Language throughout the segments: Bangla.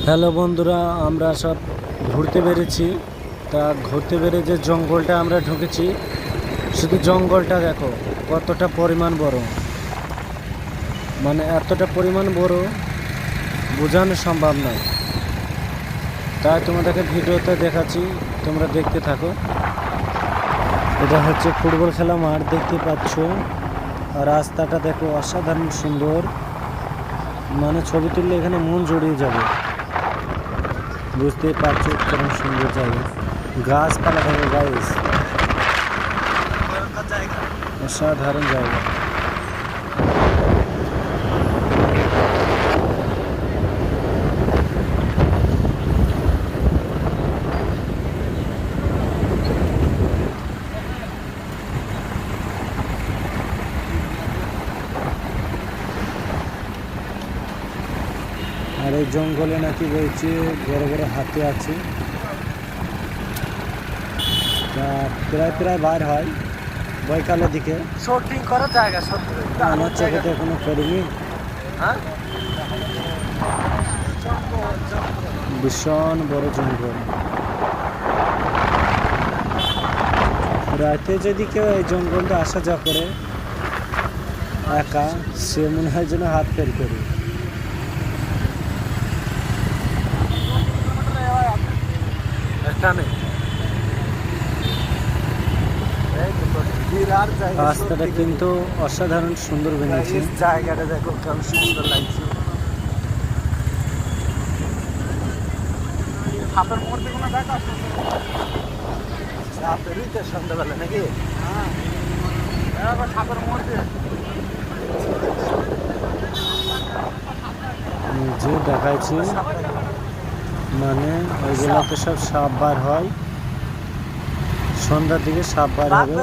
হ্যালো বন্ধুরা, আমরা সব ঘুরতে বেরিয়েছি। তা ঘুরতে বেরিয়ে যে জঙ্গলটা আমরা ঢুকেছি, শুধু জঙ্গলটা দেখো কতটা পরিমাণ বড়, মানে এতটা পরিমাণ বড় বোঝানো সম্ভব নয়। তাই তোমাদেরকে ভিডিওতে দেখাচ্ছি, তোমরা দেখতে থাকো। এটা হচ্ছে ফুটবল খেলা মাঠ, দেখতে পাচ্ছ। আর রাস্তাটা দেখো অসাধারণ সুন্দর, মানে ছবি তুললে এখানে মন জড়িয়ে যাবে। বুঝতেই পারছো কেমন সুন্দর জায়গা, গাছপালা থাকে গাইস, অসাধারণ জায়গা। আর এই জঙ্গলে নাকি বলছে বড় বড় হাতি আছে। তা প্রায় বার হয় বৈকালের দিকে। শুটিং করার জায়গা সত্যি আমার চোখে তো এখনো পড়িনি। হ্যাঁ, ভীষণ বড় জঙ্গল। রাতে যদি কেউ এই জঙ্গলটা আসা যাওয়া করে একা, সে মনে হয় যেন হাত ফের করে। এখানে রাস্তাটা কিন্তু অসাধারণ সুন্দর বেরিয়েছে। জায়গাটা দেখো কেমন সুন্দর লাগছে। সাপের মধ্যে কোনো দেখা সাপেরই তো সন্ধ্যাবেলা নাকি? হ্যাঁ, সাপের মধ্যে যে দেখাইছি, মানে ওইগুলোতে সব সাপ বার হয়, সন্ধ্যার দিকে সাপ বার হবে।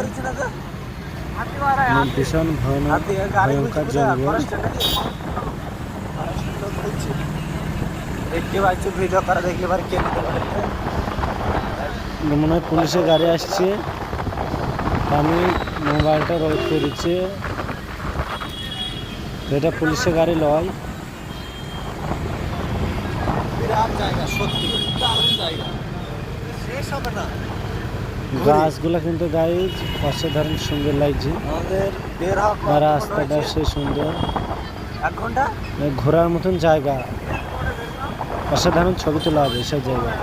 ভীষণ ভয়ঙ্কর জঙ্গল। দেখতে পাচ্ছি ভিডিও করা, দেখলে এবার কে নিতে পারে। মনে হয় পুলিশের গাড়ি আসছে। আমি মোবাইলটা রোধ করেছি, এটা পুলিশের গাড়ি লয়। বিরাট জায়গা, সত্যি দারুণ জায়গা, শেষ হবে না। গাছগুলো কিন্তু গাইজ অসাধারণ সুন্দর লাগছে। আমাদের বের হওয়া আর রাস্তাটা সে সুন্দর, 1 ঘন্টা ঘোরার মতন জায়গা, অসাধারণ ছবি তোলা হবে সব জায়গায়।